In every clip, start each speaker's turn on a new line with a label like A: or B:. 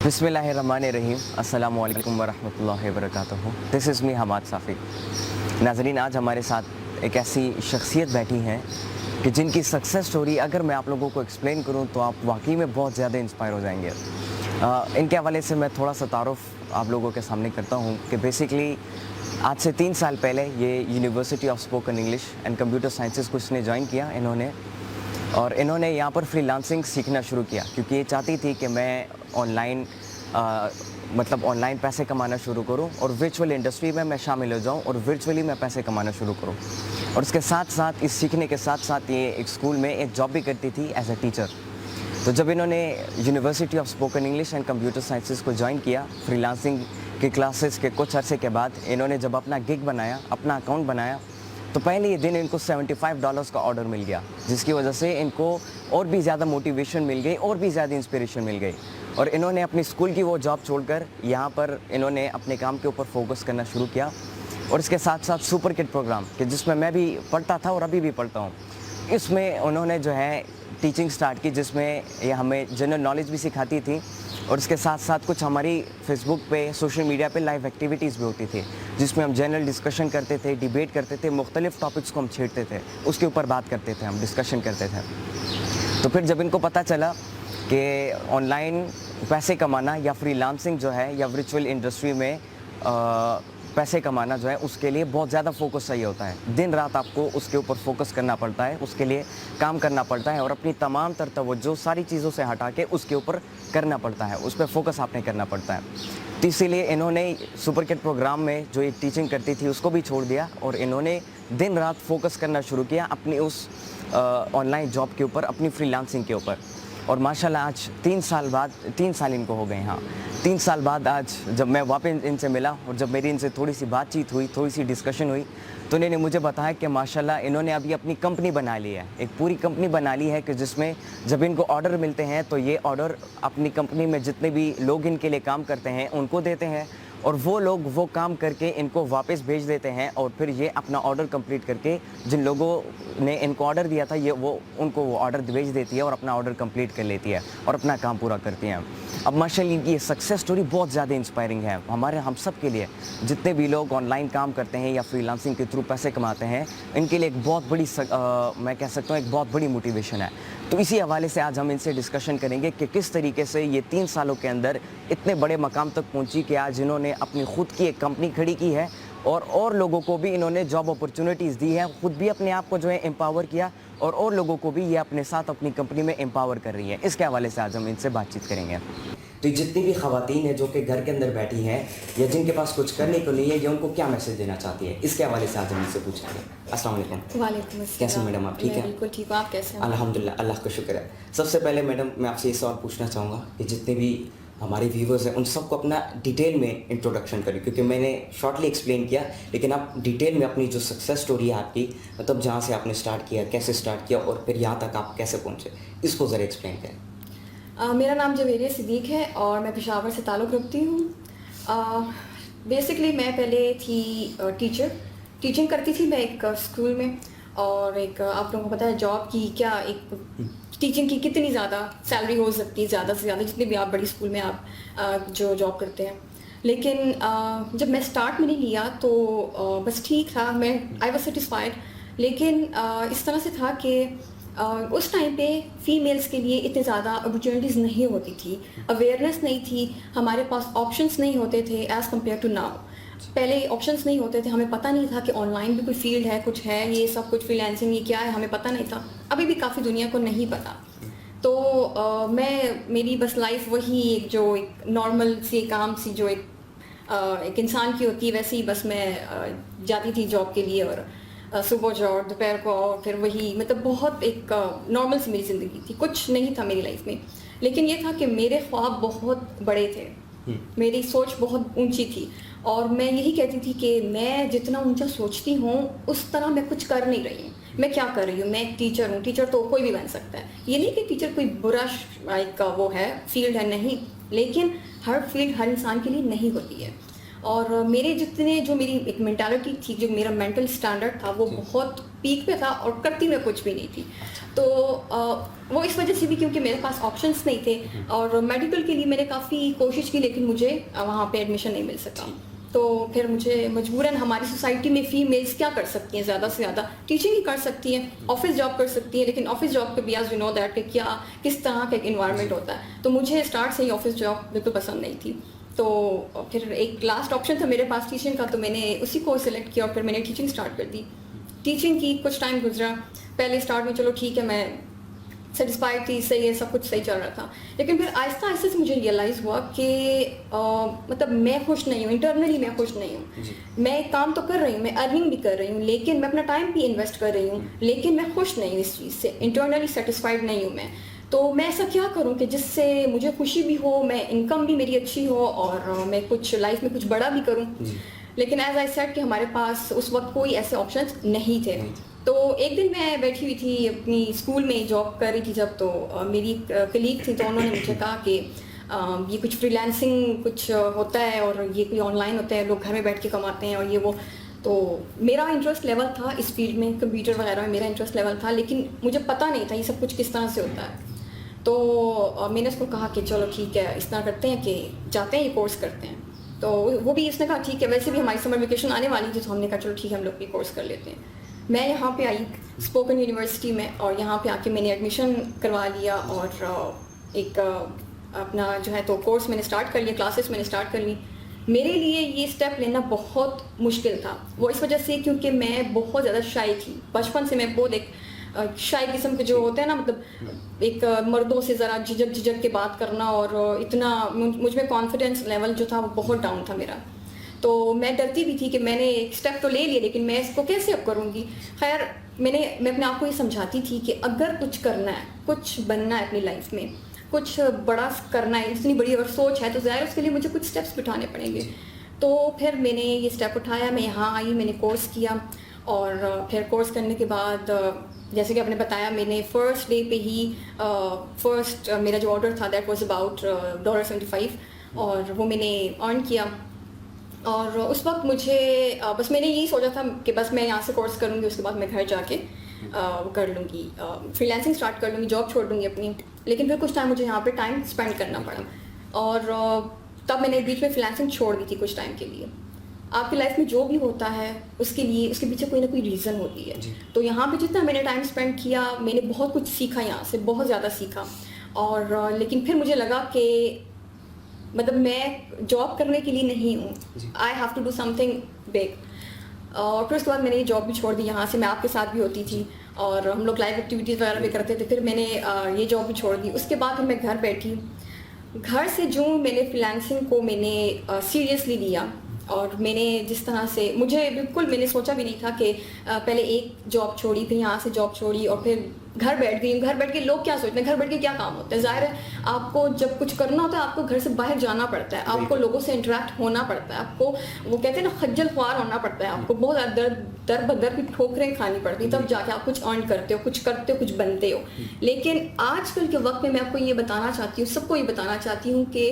A: बिस्मिल्लाहिर्रहमानिर्रहीम अस्सलामु अलैकुम वरहमतुल्लाहि वबरकातुहू। This is me Hammad Safi. नाज़रीन, आज हमारे साथ एक ऐसी शख्सियत बैठी हैं कि जिनकी सक्सेस स्टोरी अगर मैं आप लोगों को एक्सप्लेन करूं तो आप वाकई में बहुत ज़्यादा इंस्पायर हो जाएंगे। इनके हवाले से मैं थोड़ा सा तारुफ़ आप लोगों के सामने करता हूं कि बेसिकली आज से 3 साल पहले ये university of spoken English and computer sciences को इसने ज्वाइन किया इन्होंने यहाँ पर फ्रीलांसिंग सीखना शुरू किया क्योंकि ये चाहती थी कि मैं ऑनलाइन पैसे कमाना शुरू करूँ और वर्चुअल इंडस्ट्री में मैं शामिल हो जाऊँ और वर्चुअली मैं पैसे कमाना शुरू करूँ। और इसके साथ साथ इस सीखने के साथ साथ ये एक स्कूल में एक जॉब भी करती थी एज ए टीचर। तो जब इन्होंने university of spoken English and computer sciences को ज्वाइन किया, फ्रीलांसिंग की क्लासेस के कुछ अरसे के बाद इन्होंने जब अपना गिग बनाया, अपना अकाउंट बनाया, तो पहले ही दिन इनको $75 का ऑर्डर मिल गया, जिसकी वजह से इनको और भी ज़्यादा मोटिवेशन मिल गई और भी ज़्यादा इंस्पिरेशन मिल गई। और इन्होंने अपनी स्कूल की वो जॉब छोड़कर यहाँ पर इन्होंने अपने काम के ऊपर फोकस करना शुरू किया। और इसके साथ साथ सुपर किड प्रोग्राम कि जिसमें मैं भी पढ़ता था और अभी भी पढ़ता हूँ, इसमें उन्होंने जो है टीचिंग स्टार्ट की, जिसमें ये हमें जनरल नॉलेज भी सिखाती थी और इसके साथ साथ कुछ हमारी फेसबुक पे, सोशल मीडिया पे लाइव एक्टिविटीज़ भी होती थी जिसमें हम जनरल डिस्कशन करते थे, डिबेट करते थे, मुख्तलिफ टॉपिक्स को हम छेड़ते थे, उसके ऊपर बात करते थे, हम डिस्कशन करते थे। तो फिर जब इनको पता चला कि ऑनलाइन पैसे कमाना या फ्रीलांसिंग जो है या वर्चुअल इंडस्ट्री में पैसे कमाना जो है उसके लिए बहुत ज़्यादा फोकस चाहिए होता है। दिन रात आपको उसके ऊपर फोकस करना पड़ता है, उसके लिए काम करना पड़ता है और अपनी तमाम तर तवज्जो सारी चीज़ों से हटा के उसके ऊपर करना पड़ता है, उस पर फोकस आपने करना पड़ता है। तो इसीलिए इन्होंने सुपर किड प्रोग्राम में जो एक टीचिंग करती थी उसको भी छोड़ दिया और इन्होंने दिन रात फोकस करना शुरू किया अपनी उस ऑनलाइन जॉब के ऊपर, अपनी फ्रीलांसिंग के ऊपर। और माशाल्लाह आज 3 साल इनको हो गए। हाँ, 3 साल बाद आज जब मैं वापस इनसे मिला और जब मेरी इनसे थोड़ी सी बातचीत हुई, थोड़ी सी डिस्कशन हुई, तो इन्होंने मुझे बताया कि माशाल्लाह इन्होंने अभी अपनी कंपनी बना ली है, एक पूरी कंपनी बना ली है कि जिसमें जब इनको ऑर्डर मिलते हैं तो ये ऑर्डर अपनी कंपनी में जितने भी लोग इनके लिए काम करते हैं उनको देते हैं और वो लोग वो काम करके इनको वापस भेज देते हैं और फिर ये अपना ऑर्डर कंप्लीट करके जिन लोगों ने इनको ऑर्डर दिया था उनको वो ऑर्डर भेज देती है और अपना ऑर्डर कंप्लीट कर लेती है और अपना काम पूरा करती हैं। अब माशाल्लाह ये सक्सेस स्टोरी बहुत ज़्यादा इंस्पायरिंग है हम सब के लिए, जितने भी लोग ऑनलाइन काम करते हैं या फ्रीलांसिंग के थ्रू पैसे कमाते हैं, इनके लिए एक बहुत बड़ी मैं कह सकता हूँ एक बहुत बड़ी मोटिवेशन है। तो इसी हवाले से आज हम इनसे डिस्कशन करेंगे कि किस तरीके से ये 3 सालों के अंदर इतने बड़े मकाम तक पहुंची कि आज इन्होंने अपनी खुद की एक कंपनी खड़ी की है और लोगों को भी इन्होंने जॉब अपॉर्चुनिटीज़ दी है, खुद भी अपने आप को जो है एम्पावर किया और लोगों को भी ये अपने साथ अपनी कंपनी में एम्पावर कर रही है। इसके हवाले से आज हम इनसे बातचीत करेंगे। तो जितनी भी ख़वातीन हैं जो कि घर के अंदर बैठी हैं या जिनके पास कुछ करने को नहीं है, ये उनको क्या मैसेज देना चाहती है, इसके हवाले से आज हम इनसे पूछेंगे। अस्सलाम वालेकुम।
B: वालेकुम अस्सलाम।
A: कैसे मैडम आप ठीक हैं?
B: बिल्कुल ठीक हूँ, आप कैसे हैं?
A: अल्हम्दुलिल्लाह, अल्लाह का शुक्र है। सबसे पहले मैडम मैं आपसे ये सवाल पूछना चाहूँगा कि जितने भी हमारे व्यूवर्स हैं उन सबको अपना डिटेल में इंट्रोडक्शन करें, क्योंकि मैंने शॉर्टली एक्सप्लेन किया, लेकिन आप डिटेल में अपनी जो सक्सेस स्टोरी है आपकी, मतलब जहाँ से आपने स्टार्ट किया, कैसे स्टार्ट किया और फिर यहाँ तक आप कैसे पहुँचे, इसको ज़रा एक्सप्लेन करें।
B: मेरा नाम जवेरिया सिद्दीक है और मैं पेशावर से ताल्लुक़ रखती हूँ। बेसिकली मैं पहले थी टीचिंग करती थी मैं एक स्कूल में, और एक आप लोगों को पता है जॉब की क्या एक टीचिंग की कितनी ज़्यादा सैलरी हो सकती है, ज़्यादा से ज़्यादा जितने भी आप बड़ी स्कूल में आप जो जॉब करते हैं। लेकिन जब मैं स्टार्ट मैंने लिया तो बस ठीक था, मैं आई वॉज सेटिस्फाइड। लेकिन इस तरह से था कि उस टाइम पे फ़ीमेल्स के लिए इतने ज़्यादा अपॉर्चुनिटीज़ नहीं होती थी, अवेयरनेस नहीं थी, हमारे पास ऑप्शंस नहीं होते थे एज़ कम्पेयर टू नाउ। पहले ऑप्शंस नहीं होते थे, हमें पता नहीं था कि ऑनलाइन भी कोई फील्ड है, कुछ है, ये सब कुछ फ्रीलांसिंग ये क्या है, हमें पता नहीं था। अभी भी काफ़ी दुनिया को नहीं पता। तो मेरी बस लाइफ वही एक नॉर्मल सी काम सी जो एक इंसान की होती है, वैसे ही बस मैं जाती थी जॉब के लिए और सुबह जाओ दोपहर को आओ, फिर वही मतलब बहुत एक नॉर्मल सी मेरी ज़िंदगी थी, कुछ नहीं था मेरी लाइफ में। लेकिन ये था कि मेरे ख्वाब बहुत बड़े थे, मेरी सोच बहुत ऊंची थी और मैं यही कहती थी कि मैं जितना ऊंचा सोचती हूँ उस तरह मैं कुछ कर नहीं रही हूँ। मैं क्या कर रही हूँ, मैं एक टीचर हूँ, टीचर तो कोई भी बन सकता है। ये नहीं कि टीचर कोई बुरा एक वो है फील्ड है, नहीं, लेकिन हर फील्ड हर इंसान के लिए नहीं होती है। और मेरे जितने जो मेरी एक मेंटालिटी थी, जो मेरा मेंटल स्टैंडर्ड था, वो बहुत पीक पे था और करती मैं कुछ भी नहीं थी। तो वो इस वजह से भी क्योंकि मेरे पास ऑप्शंस नहीं थे और मेडिकल के लिए मैंने काफ़ी कोशिश की, लेकिन मुझे वहाँ पे एडमिशन नहीं मिल सका। तो फिर मुझे मजबूरन, हमारी सोसाइटी में फीमेल्स क्या कर सकती हैं, ज़्यादा से ज़्यादा टीचिंग ही कर सकती हैं, ऑफिस जॉब कर सकती हैं, लेकिन ऑफिस जॉब पे भी एज यू नो दैट कि क्या किस तरह का एक इन्वायरमेंट होता है। तो मुझे स्टार्ट से ही ऑफिस जॉब बिल्कुल पसंद नहीं थी। तो फिर एक लास्ट ऑप्शन था मेरे पास टीचिंग का, तो मैंने उसी को सिलेक्ट किया और फिर मैंने टीचिंग स्टार्ट कर दी। टीचिंग की कुछ टाइम गुजरा, पहले स्टार्ट में चलो ठीक है, मैं सेटिस्फाइड थी, सही है, सब कुछ सही चल रहा था, लेकिन फिर आहिस्ता आहिस्ता से मुझे रियलाइज़ हुआ कि मतलब मैं खुश नहीं हूँ, इंटरनली मैं खुश नहीं हूँ। मैं काम तो कर रही हूँ, मैं अर्निंग भी कर रही हूँ, लेकिन मैं अपना टाइम भी इन्वेस्ट कर रही हूँ, लेकिन मैं खुश नहीं हूँ इस चीज़ से, इंटरनली सेटिस्फाइड नहीं हूँ मैं। तो मैं ऐसा क्या करूँ कि जिससे मुझे खुशी भी हो, मैं इनकम भी मेरी अच्छी हो और मैं कुछ लाइफ में कुछ बड़ा भी करूँ। लेकिन एज आई सेड कि हमारे पास उस वक्त कोई ऐसे ऑप्शंस नहीं थे। तो एक दिन मैं बैठी हुई थी अपनी स्कूल में, जॉब कर रही थी जब, तो मेरी कलीग थी, तो उन्होंने मुझे कहा कि ये कुछ फ्रीलांसिंग कुछ होता है और ये कोई ऑनलाइन होता है, लोग घर में बैठ के कमाते हैं और ये वो। तो मेरा इंटरेस्ट लेवल था इस फील्ड में, कंप्यूटर वगैरह में मेरा इंटरेस्ट लेवल था, लेकिन मुझे पता नहीं था ये सब कुछ किस तरह से होता है। तो मैंने उसको कहा कि चलो ठीक है, इस तरह करते हैं कि जाते हैं, ये कोर्स करते हैं। तो वो भी, इसने कहा ठीक है, वैसे भी हमारी समर वेकेशन आने वाली थी, तो हमने कहा चलो ठीक है, हम लोग ये कोर्स कर लेते हैं। मैं यहाँ पे आई स्पोकन यूनिवर्सिटी में, और यहाँ पे आके मैंने एडमिशन करवा लिया और एक अपना जो है तो कोर्स मैंने स्टार्ट कर लिया, क्लासेस मैंने स्टार्ट कर ली। मेरे लिए ये स्टेप लेना बहुत मुश्किल था, वो इस वजह से क्योंकि मैं बहुत ज़्यादा शाई थी। बचपन से मैं बहुत एक शाई किस्म के जो होते हैं ना, मतलब एक मर्दों से ज़रा झिझक झिझक के बात करना, और इतना मुझ में कॉन्फिडेंस लेवल जो था वो बहुत डाउन था मेरा। तो मैं डरती भी थी कि मैंने एक स्टेप तो ले लिया, लेकिन मैं इसको कैसे अब करूँगी। खैर मैं अपने आप को ये समझाती थी कि अगर कुछ करना है, कुछ बनना है अपनी लाइफ में, कुछ बड़ा करना है, इतनी बड़ी अगर सोच है, तो ज़ाहिर उसके लिए मुझे कुछ स्टेप्स उठाने पड़ेंगे। तो फिर मैंने ये स्टेप उठाया, मैं यहाँ आई, मैंने कोर्स किया, और फिर कोर्स करने के बाद जैसे कि आपने बताया, मैंने फर्स्ट डे पे ही फर्स्ट मेरा जो ऑर्डर था दैट वाज अबाउट $75, और वो मैंने अर्न किया। और उस वक्त मुझे बस मैंने यही सोचा था कि बस मैं यहाँ से कोर्स करूँगी, उसके बाद मैं घर जाके वो कर लूँगी, फ्रीलांसिंग स्टार्ट कर लूँगी, जॉब छोड़ दूँगी अपनी। लेकिन फिर कुछ टाइम मुझे यहाँ पे टाइम स्पेंड करना पड़ा, और तब मैंने बीच में फ्रीलांसिंग छोड़ दी थी कुछ टाइम के लिए। आपकी लाइफ में जो भी होता है उसके लिए, उसके पीछे कोई ना कोई रीज़न होती है। तो यहाँ पे जितना मैंने टाइम स्पेंड किया, मैंने बहुत कुछ सीखा, यहाँ से बहुत ज़्यादा सीखा। और लेकिन फिर मुझे लगा कि मतलब मैं जॉब करने के लिए नहीं हूँ, I have to do something big. और फिर उसके बाद मैंने ये जॉब भी छोड़ दी, यहाँ से मैं आपके साथ भी होती थी और हम लोग लाइव एक्टिविटीज़ वगैरह भी करते थे। फिर मैंने ये जॉब भी छोड़ दी। उसके बाद फिर मैं घर बैठी, घर से जो मैंने फ्रीलांसिंग को मैंने सीरियसली लिया, और मैंने जिस तरह से, मुझे बिल्कुल मैंने सोचा भी नहीं था कि पहले एक जॉब छोड़ी, फिर यहाँ से जॉब छोड़ी और फिर घर बैठ गई। घर बैठ के लोग क्या सोचते हैं, घर बैठ के क्या काम होता है। ज़ाहिर है आपको जब कुछ करना होता है, आपको घर से बाहर जाना पड़ता है, आपको लोगों से इंटरेक्ट होना पड़ता है, आपको वो कहते हैं ना खज्जल ख्वार होना पड़ता है, आपको बहुत दर बदर की ठोकरें खानी पड़ती हैं, तब जाके आप कुछ अर्न करते हो, कुछ करते हो, कुछ बनते हो। लेकिन आजकल के वक्त में मैं आपको ये बताना चाहती हूँ, सबको ये बताना चाहती हूँ कि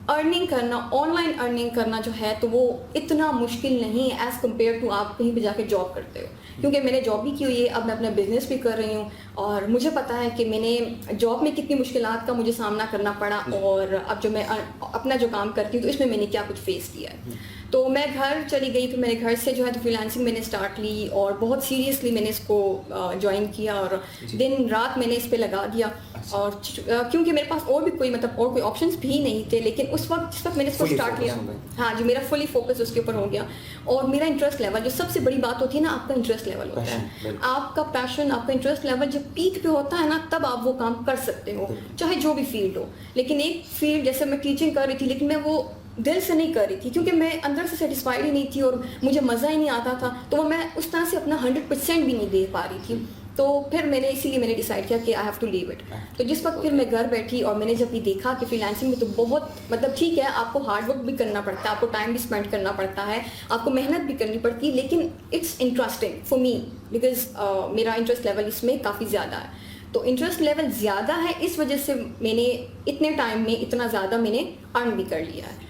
B: अर्निंग करना, ऑनलाइन अर्निंग करना जो है, तो वो इतना मुश्किल नहीं है एज़ कम्पेयर टू आप कहीं भी जाके जॉब करते हो। क्योंकि मैंने जॉब भी की हुई है, अब मैं अपना बिजनेस भी कर रही हूँ, और मुझे पता है कि मैंने जॉब में कितनी मुश्किलात का मुझे सामना करना पड़ा, और अब जो मैं अपना जो काम करती हूँ तो इसमें मैंने क्या कुछ फेस किया है। तो मैं घर चली गई, फिर मैंने घर से जो है तो फ्रीलांसिंग मैंने स्टार्ट ली, और बहुत सीरियसली मैंने इसको ज्वाइन किया, और दिन रात मैंने इस पर लगा दिया। और क्योंकि मेरे पास और भी कोई मतलब और कोई ऑप्शंस भी नहीं थे, लेकिन उस वक्त जिस वक्त मैंने इसको स्टार्ट किया, हाँ जी, मेरा फुली फोकस उसके ऊपर हो गया। और मेरा इंटरेस्ट लेवल, जो सबसे बड़ी बात होती है ना, आपका इंटरेस्ट लेवल होता है, आपका पैशन, आपका इंटरेस्ट लेवल जब पीक पे होता है ना, तब आप वो काम कर सकते हो, चाहे जो भी फील्ड हो। लेकिन एक फील्ड, जैसे मैं टीचिंग कर रही थी, लेकिन मैं वो दिल से नहीं कर रही थी, क्योंकि मैं अंदर से सेटिस्फाइड ही नहीं थी और मुझे मज़ा ही नहीं आता था, तो मैं उस तरह से अपना 100% भी नहीं दे पा रही थी। तो फिर इसीलिए मैंने डिसाइड किया कि I have to leave it. तो जिस वक्त फिर मैं घर बैठी और मैंने जब ये देखा कि फ्रीलांसिंग में तो बहुत मतलब ठीक है, आपको हार्ड वर्क भी करना पड़ता है, आपको टाइम भी स्पेंड करना पड़ता है, आपको मेहनत भी करनी पड़ती है, लेकिन it's interesting for me because मेरा इंटरेस्ट लेवल इसमें काफ़ी ज़्यादा है। तो इंटरेस्ट लेवल ज़्यादा है, इस वजह से मैंने इतने टाइम में इतना ज़्यादा मैंने अर्न भी कर लिया है।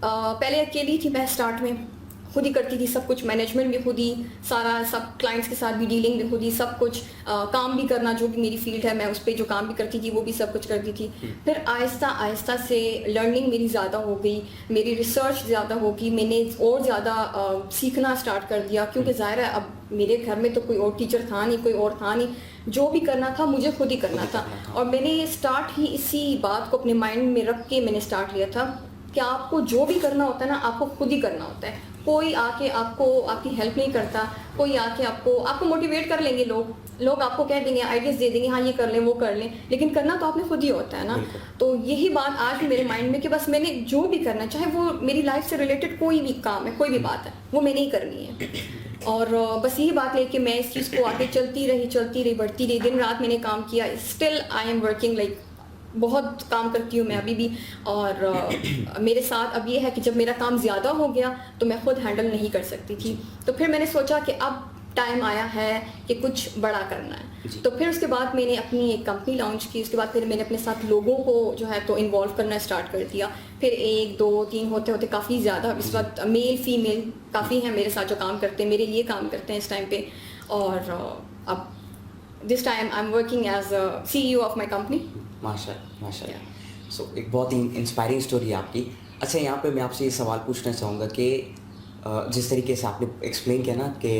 B: पहले अकेली थी मैं स्टार्ट में, खुद ही करती थी सब कुछ, मैनेजमेंट भी खुद ही, सारा सब क्लाइंट्स के साथ भी डीलिंग भी खुद ही, सब कुछ काम भी करना, जो भी मेरी फील्ड है मैं उस पर जो काम भी करती थी वो भी सब कुछ करती थी। फिर आहिस्ता आहिस्ता से लर्निंग मेरी ज़्यादा हो गई, मेरी रिसर्च ज़्यादा होगी, मैंने और ज़्यादा सीखना स्टार्ट कर दिया, क्योंकि ज़ाहिर है अब मेरे घर में तो कोई और टीचर था नहीं, कोई और था नहीं, जो भी करना था मुझे खुद ही करना था। और मैंने ये स्टार्ट ही इसी बात को अपने माइंड में रख के मैंने स्टार्ट लिया था कि आपको जो भी करना होता है ना, आपको खुद ही करना होता है। कोई आके आपको आपकी हेल्प नहीं करता, कोई आके आपको मोटिवेट कर लेंगे, लोग आपको कह देंगे, आइडियाज़ दे देंगे, हाँ ये कर लें वो कर लें, लेकिन करना तो आपने खुद ही होता है ना। तो यही बात आज भी मेरे माइंड में कि बस मैंने जो भी करना, चाहे वो मेरी लाइफ से रिलेटेड कोई भी काम है, कोई भी बात है, वो मैंने ही करनी है। और बस यही बात लेके मैं इस चीज़ को आगे चलती रही, बढ़ती रही, दिन रात मैंने काम किया। Still I am working, like बहुत काम करती हूँ मैं अभी भी। और मेरे साथ अब ये है कि जब मेरा काम ज़्यादा हो गया तो मैं खुद हैंडल नहीं कर सकती थी, तो फिर मैंने सोचा कि अब टाइम आया है कि कुछ बड़ा करना है। तो फिर उसके बाद मैंने अपनी एक कंपनी लॉन्च की, उसके बाद फिर मैंने अपने साथ लोगों को जो है तो इन्वॉल्व करना स्टार्ट कर दिया। फिर 1 2 3 होते होते काफ़ी ज़्यादा, इस वक्त मेल फीमेल काफ़ी हैं मेरे साथ जो काम करते हैं, मेरे लिए काम करते हैं इस टाइम पे। और अब this time I am working as CEO of my company.
C: माशाल्लाह। सो एक बहुत ही इंस्पायरिंग स्टोरी है आपकी। अच्छा, यहाँ पे मैं आपसे ये सवाल पूछना चाहूँगा कि जिस तरीके से आपने एक्सप्लेन किया ना कि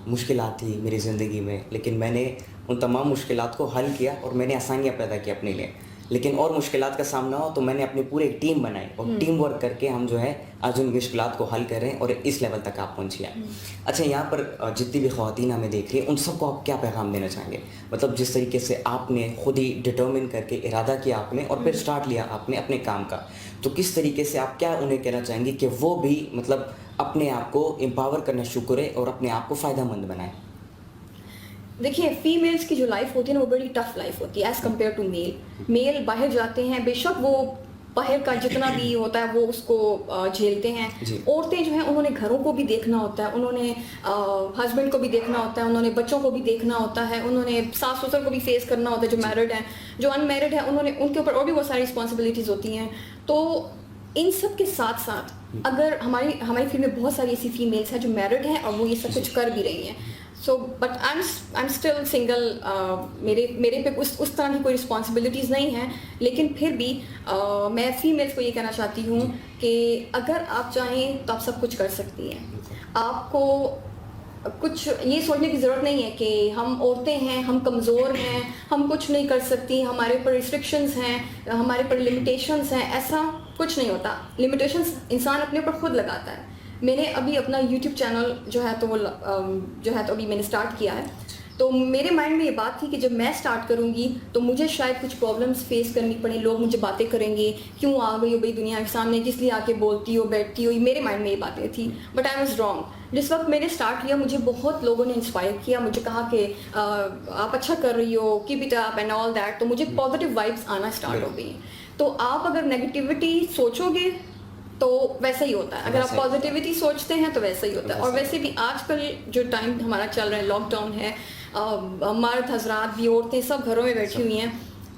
C: मुश्किलात थी मेरी ज़िंदगी में, लेकिन मैंने उन तमाम मुश्किलात को हल किया और मैंने आसानियाँ पैदा की अपने लिए। लेकिन और मुश्किलात का सामना हो तो मैंने अपनी पूरी एक टीम बनाई और टीम वर्क करके हम जो है आज उन मुश्किलात को हल कर रहे हैं और इस लेवल तक आप पहुँची हैं। अच्छा, यहाँ पर जितनी भी ख़वातीन हमें देख रही हैं उन सबको आप क्या पैगाम देना चाहेंगे? मतलब जिस तरीके से आपने खुद ही डिटर्मिन करके इरादा किया आपने और फिर स्टार्ट लिया आपने अपने काम का, तो किस तरीके से आप क्या उन्हें कहना चाहेंगे कि वो भी मतलब अपने आप को एम्पावर करना शुरू करें और अपने आप को फ़ायदेमंद बनाएं?
B: देखिए, फीमेल्स की जो लाइफ होती है ना वो बड़ी टफ लाइफ होती है एज़ कम्पेयर टू मेल बाहर जाते हैं, बेशक वो बाहर का जितना भी होता है वो उसको झेलते हैं। औरतें जो हैं उन्होंने घरों को भी देखना होता है, उन्होंने हस्बैंड को भी देखना होता है, उन्होंने बच्चों को भी देखना होता है, उन्होंने सास ससुर को भी फेस करना होता है, जो मैरिड हैं, जो अनमैरिड हैं उन्होंने उनके ऊपर और भी बहुत सारी रिस्पॉन्सिबिलिटीज़ होती हैं। तो इन सब के साथ साथ अगर हमारी फील्ड में बहुत सारी ऐसी फीमेल्स हैं जो मैरिड हैं और वो ये सब कुछ कर भी रही हैं। So but I am still single, मेरे पे उस तरह की कोई रिस्पॉन्सिबिलिटीज़ नहीं हैं, लेकिन फिर भी मैं फीमेल्स को ये कहना चाहती हूँ कि अगर आप चाहें तो आप सब कुछ कर सकती हैं। आपको कुछ ये सोचने की ज़रूरत नहीं है कि हम औरतें हैं, हम कमज़ोर हैं, हम कुछ नहीं कर सकती, हमारे ऊपर रिस्ट्रिक्शंस हैं, हमारे ऊपर लिमिटेशंस हैं। ऐसा कुछ नहीं होता। लिमिटेशंस इंसान अपने ऊपर खुद लगाता है। मैंने अभी अपना YouTube चैनल जो है तो वो जो है तो अभी मैंने स्टार्ट किया है, तो मेरे माइंड में ये बात थी कि जब मैं स्टार्ट करूँगी तो मुझे शायद कुछ प्रॉब्लम्स फेस करनी पड़े, लोग मुझे बातें करेंगे, क्यों आ गई हो भाई दुनिया के सामने, किस लिए आके बोलती हो, बैठती हो, मेरे माइंड में ये बातें थी। But I was wrong. जिस वक्त मैंने स्टार्ट किया मुझे बहुत लोगों ने इंस्पायर किया, मुझे कहा कि आप अच्छा कर रही हो, keep it up and all that. तो मुझे पॉजिटिव वाइब्स आना स्टार्ट हो गई। तो आप अगर नेगेटिविटी सोचोगे तो वैसा ही होता है, अगर आप पॉजिटिविटी सोचते हैं तो वैसा ही होता है। और वैसे भी आजकल जो टाइम हमारा चल रहा है, लॉकडाउन है, मर्द हजरात भी, औरतें सब घरों में बैठी हुई हैं,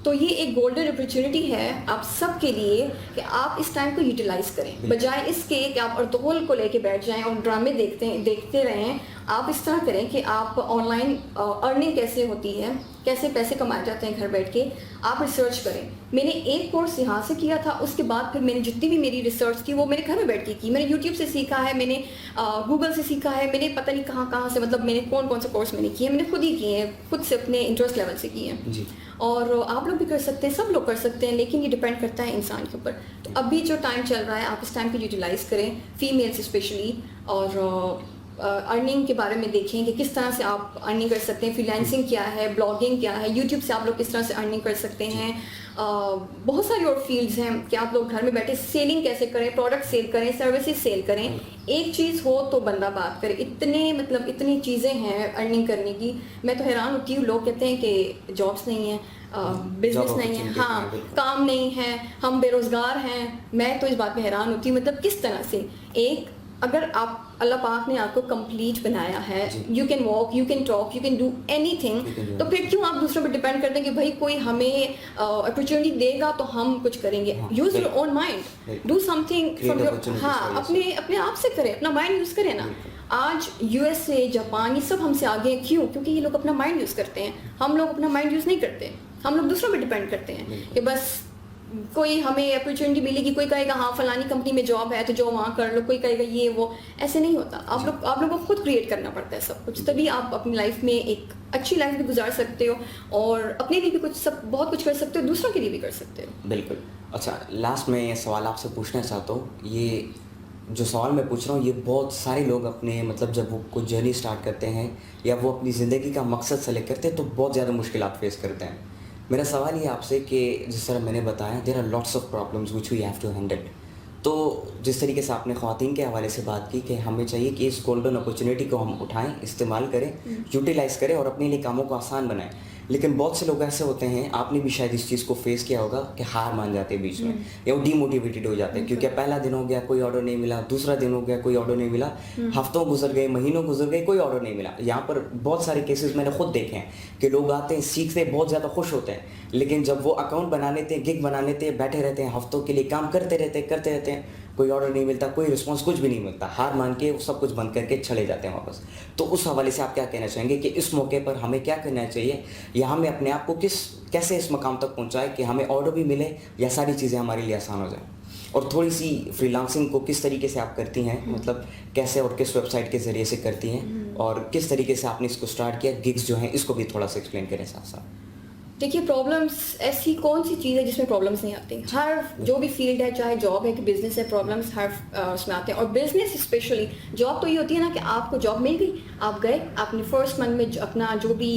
B: तो ये एक गोल्डन अपॉर्चुनिटी है आप सब के लिए कि आप इस टाइम को यूटिलाइज करें, बजाय इसके कि आप अर्तुगरुल को लेके बैठ जाएं और ड्रामे देखते रहें। आप इस तरह करें कि आप ऑनलाइन अर्निंग कैसे होती है, कैसे पैसे कमाए जाते हैं घर बैठ के, आप रिसर्च करें। मैंने एक कोर्स यहाँ से किया था, उसके बाद फिर मैंने जितनी भी मेरी रिसर्च की वो मैंने घर में बैठ के की। मैंने यूट्यूब से सीखा है, मैंने गूगल से सीखा है, मैंने पता नहीं कहाँ से, मतलब मैंने कौन से कोर्स मैंने किए, मैंने खुद ही किए हैं, खुद से अपने इंटरेस्ट लेवल से किए हैं। और आप लोग भी कर सकते हैं, सब लोग कर सकते हैं, लेकिन ये डिपेंड करता है इंसान के ऊपर। तो अभी जो टाइम चल रहा है आप इस टाइम को यूटिलाइज करें, फीमेल्स स्पेशली, और अर्निंग के बारे में देखें कि किस तरह से आप अर्निंग कर सकते हैं, फ्रीलांसिंग क्या है, ब्लॉगिंग क्या है, यूट्यूब से आप लोग किस तरह से अर्निंग कर सकते हैं। बहुत सारी और फील्ड्स हैं कि आप लोग घर में बैठे सेलिंग कैसे करें, प्रोडक्ट सेल करें, सर्विसेज सेल करें। एक चीज़ हो तो बंदा बात करे, इतनी चीज़ें हैं अर्निंग करने की। मैं तो हैरान होती हूँ, लोग कहते हैं कि जॉब्स नहीं हैं, बिजनेस नहीं है, हाँ काम नहीं है, हम बेरोज़गार हैं। मैं तो इस बात में हैरान होती हूँ, मतलब किस तरह से एक अगर आप अल्लाह पाक ने आपको कंप्लीट बनाया है,
C: जी।
B: You can walk, you can talk, you can do
C: You can
B: anything,
C: do
B: तो फिर क्यों आप दूसरों पर डिपेंड करते हैं कि भाई कोई हमें अपॉर्चुनिटी देगा तो हम कुछ करेंगे?
C: हाँ,
B: यूज योर
C: बिल्कुल।
B: ओन माइंड,
C: बिल्कुल।
B: Do something
C: Create
B: from your,
C: opportunities
B: हाँ,
C: for
B: अपने अपने आप से करें, अपना माइंड यूज करें ना।
C: बिल्कुल।
B: आज यूएसए, जापान, ये सब हमसे आगे हैं। क्यों? क्योंकि ये लोग अपना माइंड यूज करते हैं, हम लोग अपना माइंड यूज नहीं करते, हम लोग दूसरों पर डिपेंड करते हैं
C: बिल्कुल।
B: कि बस कोई हमें अपॉर्चुनिटी मिलेगी, कोई कहेगा हाँ फलानी कंपनी में जॉब है तो जॉब वहाँ कर लो, कोई कहेगा ये वो, ऐसे नहीं होता। आप लोगों को खुद क्रिएट करना पड़ता है सब कुछ, तभी आप अपनी लाइफ में एक अच्छी लाइफ भी गुजार सकते हो और अपने लिए भी कुछ सब बहुत कुछ कर सकते हो, दूसरों के लिए भी कर सकते हो।
C: बिल्कुल। अच्छा, लास्ट में ये सवाल आपसे पूछना चाहता हूँ, ये जो सवाल मैं पूछ रहा हूँ ये बहुत सारे लोग अपने मतलब जब वो कोई जर्नी स्टार्ट करते हैं या वो अपनी ज़िंदगी का मकसद सेलेक्ट करते हैं तो बहुत ज़्यादा मुश्किलात फेस करते हैं। मेरा सवाल ये आपसे कि जिस तरह मैंने बताया there are lots of problems which we have to handle. तो जिस तरीके से आपने ख़वातीन के हवाले से बात की कि हमें चाहिए कि इस गोल्डन अपॉर्चुनिटी को हम उठाएं, इस्तेमाल करें, यूटिलाइज़ करें और अपने लिए कामों को आसान बनाएं। लेकिन बहुत से लोग ऐसे होते हैं, आपने भी शायद इस चीज़ को फेस किया होगा कि हार मान जाते हैं बीच में या वो डीमोटिवेटेड हो जाते हैं क्योंकि पहला दिन हो गया कोई ऑर्डर नहीं मिला, दूसरा दिन हो गया कोई ऑर्डर नहीं मिला, हफ्तों गुजर गए, महीनों गुजर गए, कोई ऑर्डर नहीं मिला। यहाँ पर बहुत सारे केसेस मैंने खुद देखे हैं कि लोग आते हैं, सीखते हैं, बहुत ज़्यादा खुश होते हैं, लेकिन जब वो अकाउंट बना लेते हैं, गिग बना लेते हैं, बैठे रहते हैं, हफ्तों के लिए काम करते रहते हैं, कोई ऑर्डर नहीं मिलता, कोई रिस्पांस, कुछ भी नहीं मिलता, हार मान के वो सब कुछ बंद करके चले जाते हैं वापस। तो उस हवाले से आप क्या कहना चाहेंगे कि इस मौके पर हमें क्या करना चाहिए या हमें अपने आप को कैसे इस मकाम तक पहुंचाए कि हमें ऑर्डर भी मिले या सारी चीज़ें हमारे लिए आसान हो जाए? और थोड़ी सी फ्रीलांसिंग को किस तरीके से आप करती हैं, मतलब कैसे और किस वेबसाइट के ज़रिए से करती हैं और किस तरीके से आपने इसको स्टार्ट किया, गिग्स जो हैं इसको भी थोड़ा सा एक्सप्लेन करें साथ साथ।
B: देखिए, प्रॉब्लम्स ऐसी कौन सी चीज़ है जिसमें प्रॉब्लम्स नहीं आती? हर जो भी फील्ड है, चाहे जॉब है कि बिजनेस है, प्रॉब्लम्स हर उसमें आते हैं। और बिजनेस स्पेशली, जॉब तो ये होती है ना कि आपको जॉब मिल गई, आप गए, आपने फर्स्ट मंथ में अपना जो भी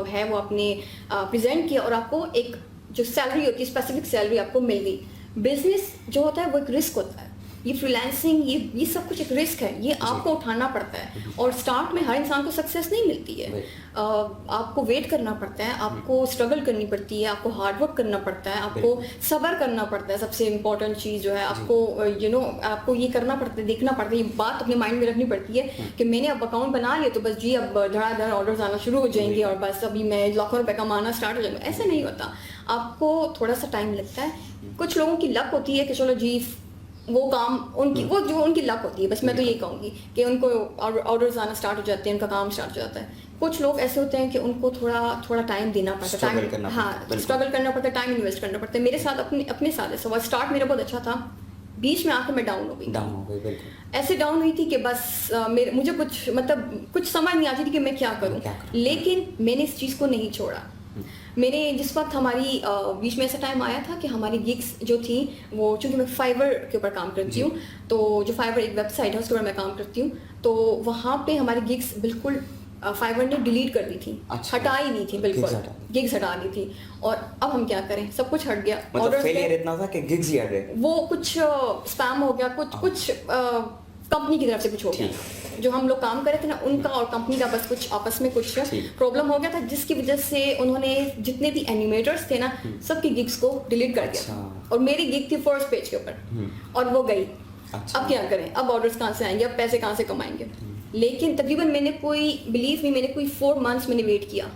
B: है वो आपने प्रेजेंट किया और आपको एक जो सैलरी होती है, स्पेसिफिक सैलरी आपको मिल गई। बिजनेस जो होता है वो एक रिस्क होता है, ये फ्रीलांसिंग, ये सब कुछ एक रिस्क है, ये आपको उठाना पड़ता है। और स्टार्ट में हर इंसान को सक्सेस नहीं मिलती है, आपको वेट करना पड़ता है, आपको स्ट्रगल करनी पड़ती है, आपको हार्ड वर्क करना पड़ता है, आपको सब्र करना पड़ता है। सबसे इम्पोर्टेंट चीज़ जो है आपको आपको ये करना पड़ता है, देखना पड़ता है, ये बात अपने माइंड में रखनी पड़ती है कि मैंने अब अकाउंट बना लिया तो बस जी अब धड़ाधड़ ऑर्डर्स आना शुरू हो जाएंगे और बस अभी मैं लाखों रुपए कमाना स्टार्ट हो जाएगा। ऐसा नहीं होता, आपको थोड़ा सा टाइम लगता है। कुछ लोगों की लक होती है कि चलो जी वो काम उनकी लक होती है, बस मैं तो ये कहूँगी कि उनको ऑर्डर्स आना स्टार्ट हो जाते हैं, उनका काम स्टार्ट हो जाता है। कुछ लोग ऐसे होते हैं कि उनको थोड़ा टाइम देना पड़ता है, स्ट्रगल करना पड़ता है, टाइम इन्वेस्ट करना पड़ता है। मेरे साथ अपने साथ ऐसा हुआ, स्टार्ट मेरा बहुत अच्छा था, बीच में आकर मैं डाउन हो गई।
C: बिल्कुल
B: ऐसे डाउन हुई थी कि बस मुझे कुछ समझ नहीं आती थी कि मैं क्या करूं। लेकिन मैंने इस चीज़ को नहीं छोड़ा। मेरे जिस वक्त हमारी बीच में ऐसा टाइम आया था कि हमारी गिग्स जो थी वो, चूँकि मैं फाइवर के ऊपर काम करती हूँ, तो जो फाइवर एक वेबसाइट है उसके ऊपर मैं काम करती हूँ, तो वहाँ पे हमारी गिग्स बिल्कुल फाइवर ने डिलीट कर दी थी।
C: अच्छा।
B: हटा ही नहीं थी, बिल्कुल गिग्स हटा दी थी। और अब हम क्या करें, सब कुछ हट गया,
C: मतलब फेलियर इतना था कि गिग्स ही हट गए।
B: वो कुछ स्पैम हो गया, कुछ कंपनी की तरफ से कुछ हो गया, जो हम लोग काम कर रहे थे ना उनका और कंपनी का बस कुछ आपस में कुछ प्रॉब्लम हो गया था, जिसकी वजह से उन्होंने जितने भी एनिमेटर्स थे ना सबकी गिग्स को डिलीट कर दिया। और मेरी गिग थी फर्स्ट पेज के ऊपर और वो गई। अब क्या करें, अब ऑर्डर्स कहाँ से आएंगे, अब पैसे कहाँ से कमाएंगे? लेकिन तकरीबन मैंने कोई 4 मंथ्स मैंने वेट किया।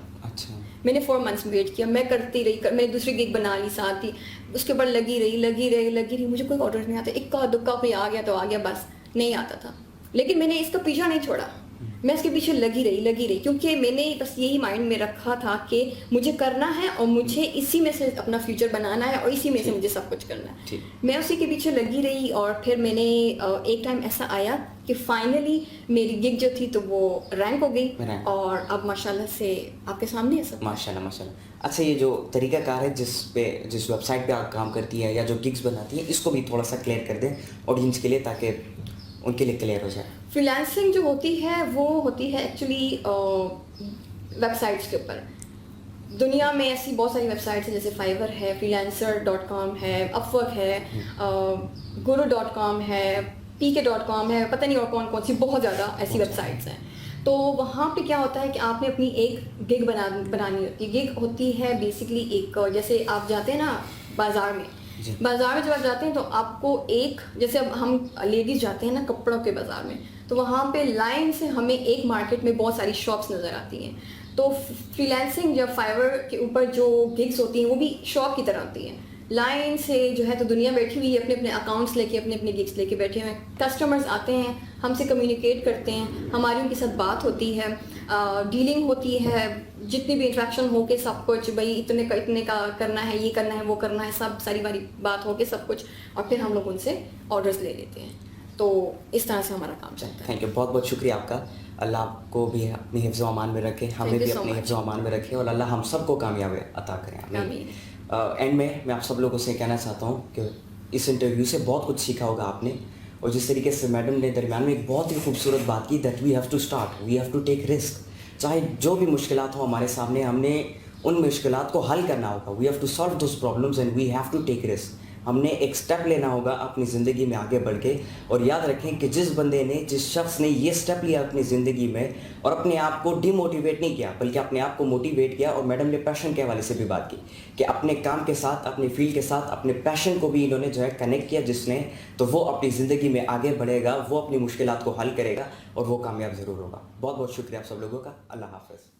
B: मैंने 4 मंथ्स में वेट किया, मैं करती रही, मैंने दूसरी गिग बना ली साथ ही, उसके ऊपर लगी रही, मुझे कोई ऑर्डर नहीं आता, इक्का दुक्का कोई आ गया तो आ गया, बस नहीं आता था। लेकिन मैंने इसका पीछा नहीं छोड़ा, मैं इसके पीछे लगी रही, क्योंकि मैंने बस यही माइंड में रखा था कि मुझे करना है और मुझे इसी में से अपना फ्यूचर बनाना है और इसी में से मुझे सब कुछ करना है। मैं उसी के पीछे लगी रही और फिर मैंने एक टाइम ऐसा आया कि फाइनली मेरी गिग जो थी तो वो रैंक हो गई और अब माशाल्लाह से आपके सामने है सब।
C: माशाल्लाह। अच्छा, ये जो तरीकाकार है जिस वेबसाइट पे आप काम करती है या जो गिग्स बनाती है, इसको भी थोड़ा सा क्लियर कर दें ऑडियंस के लिए ताकि उनके लिए क्लियर हो जाए।
B: फ्रीलांसिंग जो होती है वो होती है एक्चुअली वेबसाइट्स के ऊपर। दुनिया में ऐसी बहुत सारी वेबसाइट्स हैं, जैसे फाइवर है, freelancer.com है, अपवर्क है, guru.com है, pk.com है, पता नहीं और कौन कौन सी बहुत ज़्यादा ऐसी वेबसाइट्स हैं। तो वहाँ पे क्या होता है कि आपने अपनी एक गिग बनानी होती है। गिग होती है बेसिकली एक, जैसे आप जाते हैं ना बाज़ार में,
C: जी।
B: बाज़ार में जब आप जाते हैं तो आपको एक, जैसे अब हम लेडीज़ जाते हैं ना कपड़ों के बाज़ार में, तो वहाँ पे लाइन से हमें एक मार्केट में बहुत सारी शॉप्स नज़र आती हैं। तो फ्रीलांसिंग या फाइवर के ऊपर जो गिग्स होती हैं वो भी शॉप की तरह होती हैं। लाइन से जो है तो दुनिया बैठी हुई है, अपने अपने अकाउंट्स लेके, अपने अपने गिग्स लेके बैठे हुए हैं। कस्टमर्स आते हैं, हमसे कम्युनिकेट करते हैं, हमारी उनके साथ बात होती है, डीलिंग होती है, जितनी भी इंट्रैक्शन हो के सब कुछ, भाई इतने का करना है, ये करना है, वो करना है, सब सारी बारी बात हो के सब कुछ, और फिर हम लोग उनसे ऑर्डर्स ले लेते हैं। तो इस तरह से हमारा काम चलता है।
C: थैंक यू, बहुत बहुत शुक्रिया आपका। अल्लाह आपको भी अपनी हिफ्ज़ अमान में रखे, हमें
B: Thank you
C: भी
B: so
C: अपने
B: much.
C: हिफ्ज़ अमान में रखे, और अल्लाह हम सबको कामयाबी अता करें।
B: आमीन।
C: एंड में मैं आप सब लोगों से कहना चाहता हूँ कि इस इंटरव्यू से बहुत कुछ सीखा होगा आपने, और जिस तरीके से मैडम ने दरमियान में एक बहुत ही खूबसूरत बात की, that we have to start, we have to take risk. चाहे जो भी मुश्किलात हो हमारे सामने, हमने उन मुश्किलात को हल करना होगा। We have to solve those problems and we have to take risk. हमने एक स्टेप लेना होगा अपनी ज़िंदगी में आगे बढ़ के, और याद रखें कि जिस बंदे ने, जिस शख्स ने ये स्टेप लिया अपनी ज़िंदगी में और अपने आप को डिमोटिवेट नहीं किया बल्कि अपने आप को मोटिवेट किया, और मैडम ने पैशन के हवाले से भी बात की कि अपने काम के साथ, अपने फील्ड के साथ, अपने पैशन को भी इन्होंने जो है कनेक्ट किया जिसने, तो वो अपनी ज़िंदगी में आगे बढ़ेगा, वो अपनी मुश्किलात को हल करेगा और वो कामयाब ज़रूर होगा। बहुत बहुत शुक्रिया आप सब लोगों का। अल्लाह हाफ़िज़।